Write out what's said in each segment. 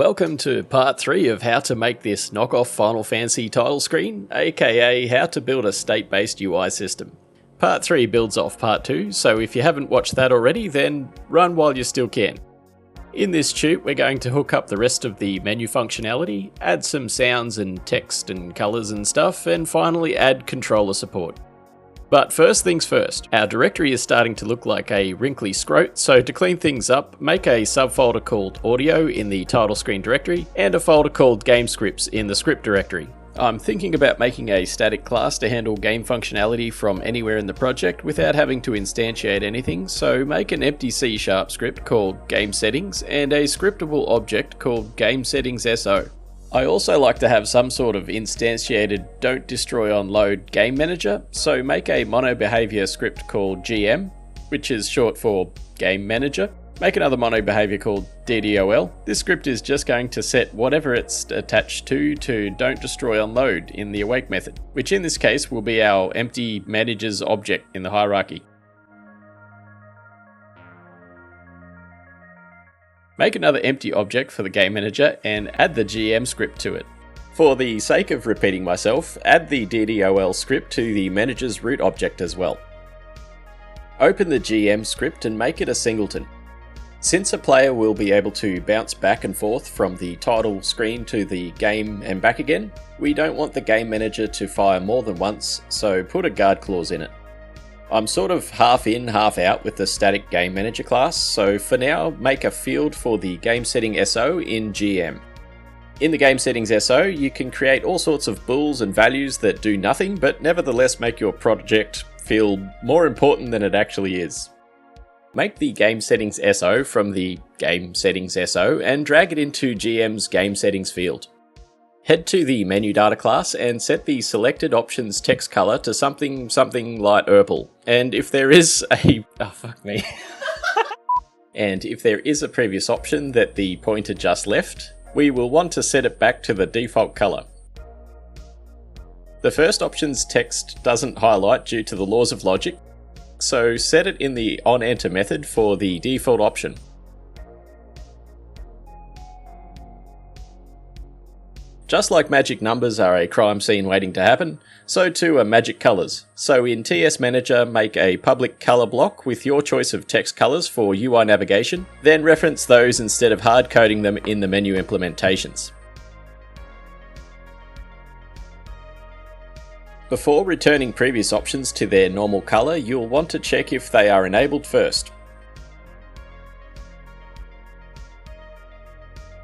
Welcome to part 3 of how to make this knockoff Final Fantasy title screen, aka how to build a state-based UI system. Part 3 builds off part 2, so if you haven't watched that already, then run while you still can. In this tube, we're going to hook up the rest of the menu functionality, add some sounds and text and colours and stuff, and finally add controller support. But first things first, our directory is starting to look like a wrinkly scrote, so to clean things up, make a subfolder called Audio in the title screen directory, and a folder called Game Scripts in the script directory. I'm thinking about making a static class to handle game functionality from anywhere in the project without having to instantiate anything, so make an empty C# script called Game Settings and a scriptable object called Game Settings SO. I also like to have some sort of instantiated don't destroy on load game manager, so make a mono behavior script called GM, which is short for game manager. Make another mono behavior called DDOL. This script is just going to set whatever it's attached to don't destroy on load in the awake method, which in this case will be our empty managers object in the hierarchy. Make another empty object for the game manager and add the GM script to it. For the sake of repeating myself, add the DDOL script to the manager's root object as well. Open the GM script and make it a singleton. Since a player will be able to bounce back and forth from the title screen to the game and back again, we don't want the game manager to fire more than once, so put a guard clause in it. I'm sort of half in, half out with the static game manager class, so for now, make a field for the game setting SO in GM. In the game settings SO, you can create all sorts of bools and values that do nothing, but nevertheless make your project feel more important than it actually is. Make the game settings SO from the game settings SO and drag it into GM's game settings field. Head to the menu data class and set the selected options text color to something light purple. And if there is a and if there is a previous option that the pointer just left, we will want to set it back to the default color. The first option's text doesn't highlight due to the laws of logic, so set it in the onEnter method for the default option. Just like magic numbers are a crime scene waiting to happen, so too are magic colours. So in TS Manager, make a public colour block with your choice of text colours for UI navigation, then reference those instead of hard coding them in the menu implementations. Before returning previous options to their normal colour, you'll want to check if they are enabled first.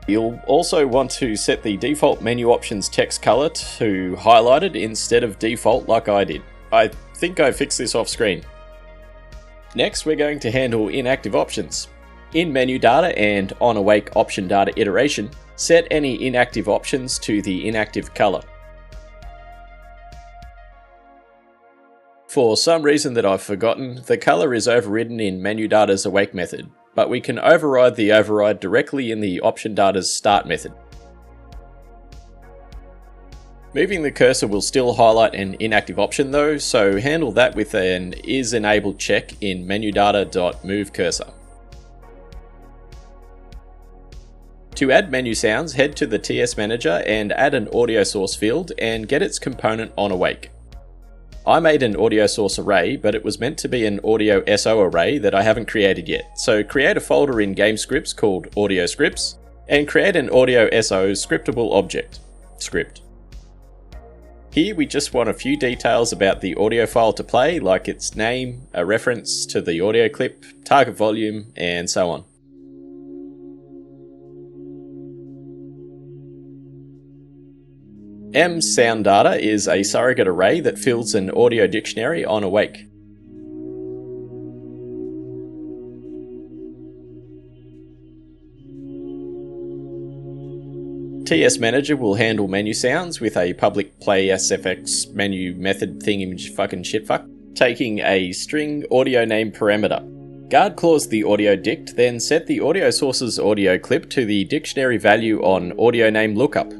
You'll also want to set the default menu options text color to highlighted instead of default like I did. I think I fixed this off screen. Next, we're going to handle inactive options. In menu data and on awake option data iteration, set any inactive options to the inactive color. For some reason that I've forgotten, the color is overridden in menu data's awake method, but we can override the override directly in the option data's start method. Moving the cursor will still highlight an inactive option though, so handle that with an isEnabled check in menudata.moveCursor. To add menu sounds, head to the TS Manager and add an audio source field and get its component on awake. I made an audio source array, but it was meant to be an audio SO array that I haven't created yet. So create a folder in Game Scripts called Audio Scripts, and create an audio SO scriptable object, script. Here we just want a few details about the audio file to play, like its name, a reference to the audio clip, target volume, and so on. mSoundData is a surrogate array that fills an audio dictionary on awake. TS Manager will handle menu sounds with a public play SFX menu method thingy fucking shitfuck, taking a string audio name parameter. Guard clause the audio dict, then set the audio source's audio clip to the dictionary value on audio name lookup.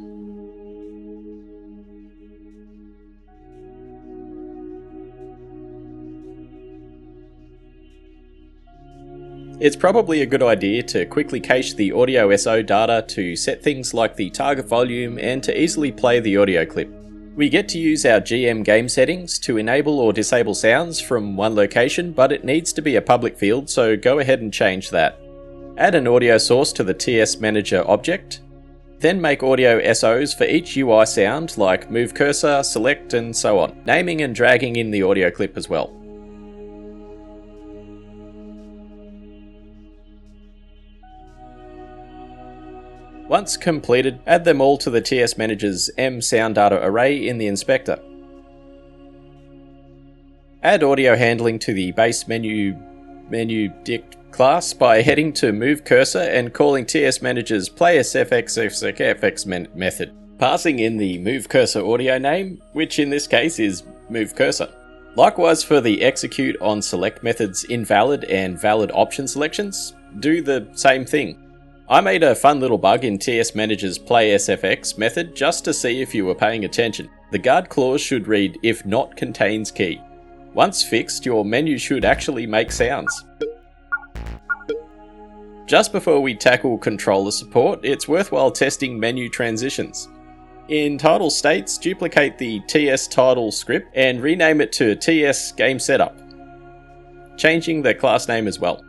It's probably a good idea to quickly cache the audio SO data to set things like the target volume and to easily play the audio clip. We get to use our GM game settings to enable or disable sounds from one location, but it needs to be a public field, so go ahead and change that. Add an audio source to the TS Manager object. Then make audio SOs for each UI sound like move cursor, select, and so on, naming and dragging in the audio clip as well. Once completed, add them all to the TS Manager's M sound data array in the inspector. Add audio handling to the base menu dict class by heading to move cursor and calling TS Manager's play SFX method, passing in the move cursor audio name, which in this case is move cursor. Likewise for the execute on select methods invalid and valid option selections, do the same thing. I made a fun little bug in TS Manager's play SFX method just to see if you were paying attention. The guard clause should read if not contains key. Once fixed, your menu should actually make sounds. Just before we tackle controller support, it's worthwhile testing menu transitions. In title states, duplicate the TS title script and rename it to TS game setup, changing the class name as well.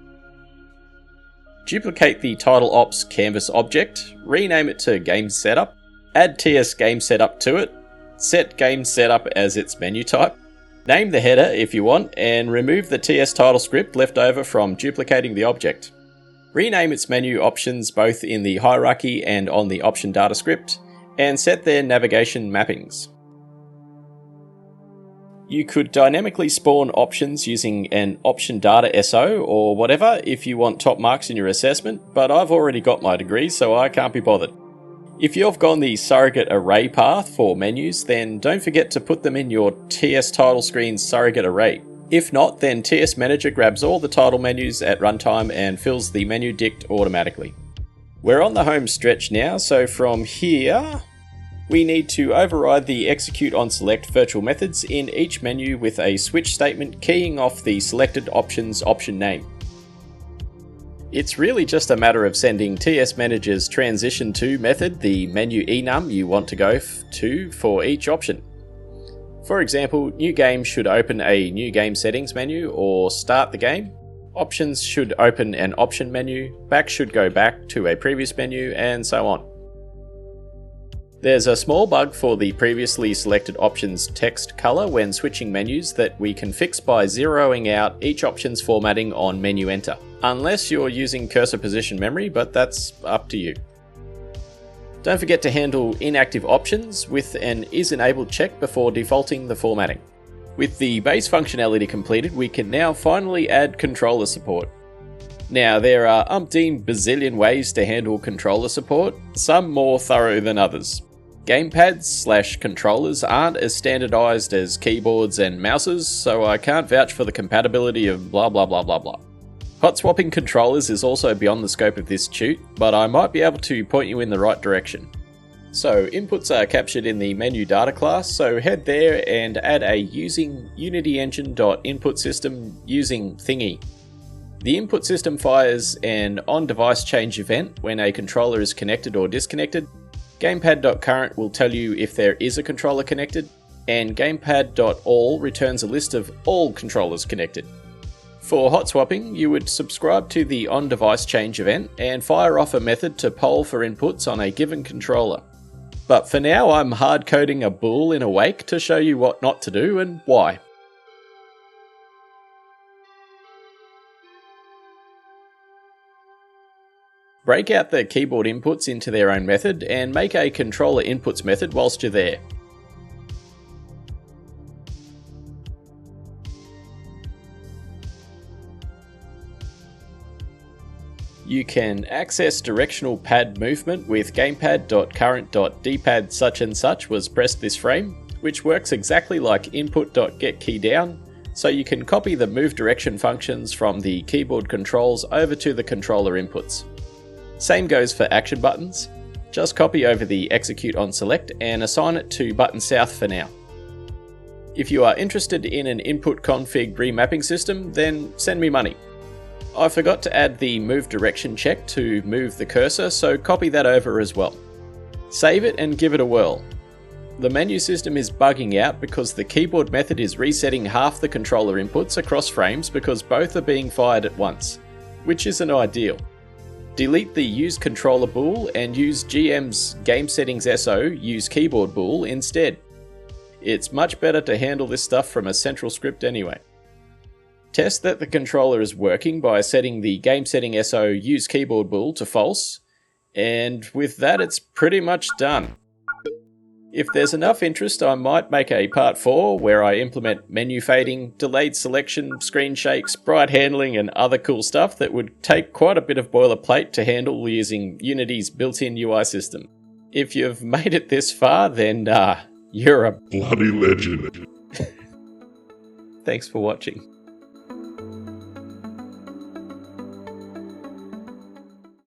Duplicate the title ops canvas object, rename it to game setup, add TS game setup to it, set game setup as its menu type, name the header if you want, and remove the TS title script left over from duplicating the object. Rename its menu options both in the hierarchy and on the option data script, and set their navigation mappings. You could dynamically spawn options using an option data SO or whatever if you want top marks in your assessment, but I've already got my degree so I can't be bothered. If you've gone the surrogate array path for menus, then don't forget to put them in your TS title screen's surrogate array. If not, then TS Manager grabs all the title menus at runtime and fills the menu dict automatically. We're on the home stretch now, so from here, we need to override the execute on select virtual methods in each menu with a switch statement keying off the selected option's option name. It's really just a matter of sending TS Manager's transition to method the menu enum you want to go to for each option. For example, new game should open a new game settings menu or start the game. Options should open an option menu, back should go back to a previous menu, and so on. There's a small bug for the previously selected option's text color when switching menus that we can fix by zeroing out each option's formatting on menu enter. Unless you're using cursor position memory, but that's up to you. Don't forget to handle inactive options with an is enabled check before defaulting the formatting. With the base functionality completed, we can now finally add controller support. Now, there are umpteen bazillion ways to handle controller support, some more thorough than others. Gamepads/controllers aren't as standardized as keyboards and mouses, so I can't vouch for the compatibility of blah blah blah blah blah. Hot swapping controllers is also beyond the scope of this tute, but I might be able to point you in the right direction. So inputs are captured in the menu data class, so head there and add a using unityengine.inputSystem using thingy. The input system fires an on-device change event when a controller is connected or disconnected. Gamepad.current will tell you if there is a controller connected, and gamepad.all returns a list of all controllers connected. For hot swapping, you would subscribe to the on-device change event and fire off a method to poll for inputs on a given controller. But for now, I'm hard-coding a bool in Awake to show you what not to do and why. Break out the keyboard inputs into their own method and make a controller inputs method whilst you're there. You can access directional pad movement with gamepad.current.dpad such and such was pressed this frame, which works exactly like input.getKeyDown, so you can copy the move direction functions from the keyboard controls over to the controller inputs. Same goes for action buttons. Just copy over the execute on select and assign it to button south for now. If you are interested in an input config remapping system, then send me money. I forgot to add the move direction check to move the cursor, so copy that over as well. Save it and give it a whirl. The menu system is bugging out because the keyboard method is resetting half the controller inputs across frames because both are being fired at once, which isn't ideal. Delete the use controller bool and use GM's game settings SO use keyboard bool instead. It's much better to handle this stuff from a central script anyway. Test that the controller is working by setting the game setting SO use keyboard bool to false, and with that it's pretty much done. If there's enough interest, I might make a part 4 where I implement menu fading, delayed selection, screen shakes, bright handling and other cool stuff that would take quite a bit of boilerplate to handle using Unity's built-in UI system. If you've made it this far, then you're a bloody legend. Thanks for watching.